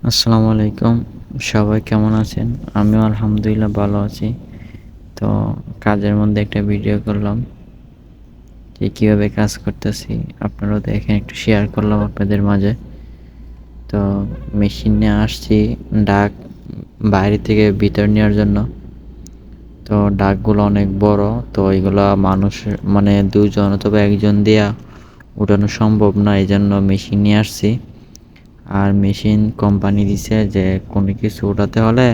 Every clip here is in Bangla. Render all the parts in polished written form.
আসসালামু আলাইকুম। সবাই কেমন আছেন? আমিও আলহামদুলিল্লাহ ভালো আছি। তো কাজের মধ্যে একটা ভিডিও করলাম যে কীভাবে কাজ করতেছি। আপনারাও দেখেন, একটু শেয়ার করলাম আপনাদের মাঝে। তো মেশিন নিয়ে আসছি ডাক বাইরে থেকে ভিতর নেওয়ার জন্য। তো ডাকগুলো অনেক বড়, তো এগুলা মানুষ মানে ২ জন অথবা ১ জন দিয়া উঠানো সম্ভব না, এজন্য মেশিন নিয়ে আসছি। আর মেশিন কোম্পানি দিছে যে কোনো কিছু উঠাতে হলে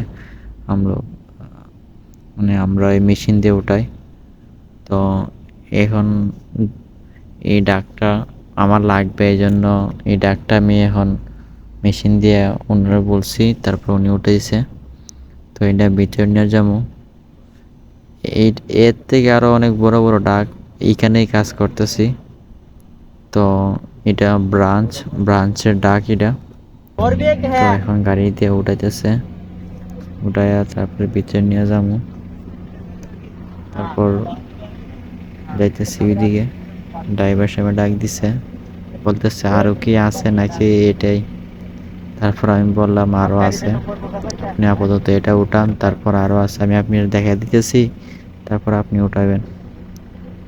আমরা আমরা এই মেশিন দিয়ে উঠাই। তো এখন এই ডাকটা আমার লাগবে, এই জন্য এই ডাকটা আমি এখন মেশিন দিয়ে ওনারা বলছি, তারপর উনি উঠে দিছে। তো এটা ভিতরে নিয়ে যাবো। এই এর থেকে আরও অনেক বড় বড় ডাক এইখানেই কাজ করতেছি। তো এটা ব্রাঞ্চের ডাক এটা। তো এখন গাড়ি দিয়ে উঠাইতেছে, উঠাইয়া তারপরে ভিতরে নিয়ে যাবো। তারপর যাইতেছি ওইদিকে, ড্রাইভার সাহেব ডাক দিছে, বলতেছে আরও কি আছে নাকি এটাই। তারপর আমি বললাম আরও আছে, আপনি আপাতত এটা উঠান, তারপর আরও আছে আমি আপনার দেখা দিতেছি, তারপর আপনি উঠাবেন।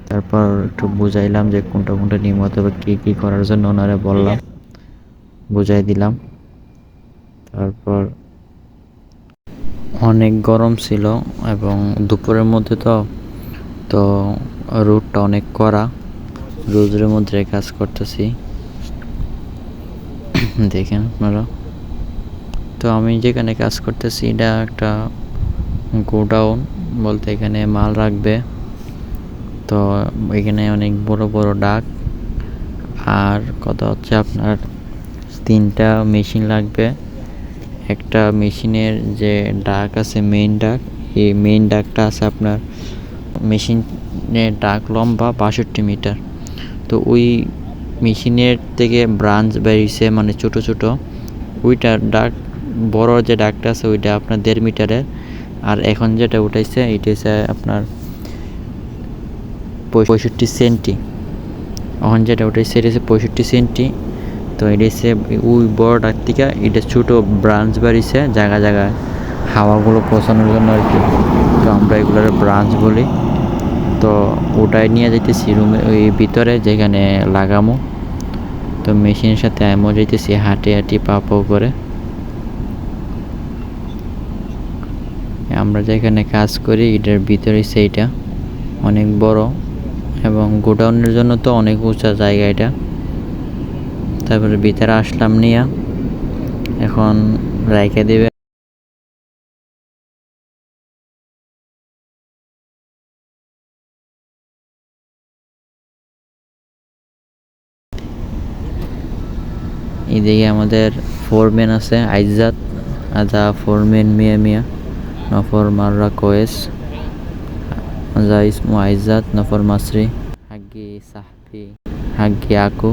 তারপর একটু বুঝাইলাম যে কোনটা কোনটা নিয়ম অথবা কী কী করার জন্য ওনারে বললাম, বুঝাই দিলাম। তারপর অনেক গরম ছিল এবং দুপুরের মধ্যে তো রোদটা অনেক কড়া, রোদের মধ্যে কাজ করতেছি দেখেন আপনারা। তো আমি যেখানে কাজ করতেছি এটা একটা গোডাউন বলতে, এখানে মাল রাখবে। তো এখানে অনেক বড় বড় ডাক, আর কথা হচ্ছে আপনার 3টা মেশিন লাগবে। একটা মেশিনের যে ডাক আছে মেইন ডাক, এই মেইন ডাকটা আছে আপনার মেশিনের ডাক লম্বা ৬২ মিটার। তো ওই মেশিনের থেকে ব্রাঞ্চ বেরিয়েছে মানে ছোট ছোট, ওইটার ডাক বড় যে ডাকটা আছে ওইটা আপনার ১.৫ মিটারের। আর এখন যেটা উঠাইছে এটা হচ্ছে আপনার ৬৫ সেন্টি। এখন যেটা উঠাইছে এটা হচ্ছে ৬৫ সেন্টি। তো এটা হচ্ছে ওই বড় ডাক থেকে এটা ছোটো ব্রাঞ্চ বাড়িছে জায়গা জায়গায় হাওয়াগুলো পৌঁছানোর জন্য আর কি। তো আমরা এগুলোর ব্রাঞ্চ বলি। তো ওটাই নিয়ে যাইতেছি রুমে ওই ভিতরে যেখানে লাগামো। তো মেশিনের সাথে আমিও যাইতেছি হাঁটি হাঁটি পা পাও করে। আমরা যেখানে কাজ করি এটার ভিতরে সেইটা অনেক বড় এবং গোডাউনের জন্য তো অনেক উঁচা জায়গা এটা। তারপরে ভিতরে আসলাম নিয়ে এখন রাইখা দিবে। এদিকে আমাদের ফোরম্যান আছে আইজাত আজা, ফোরম্যান মিয়া নফর মাররা কোয়েস আজা ইসমু আইজাত নফর মাসরি হাগ্গি সাহবি হাগ্গি আকু।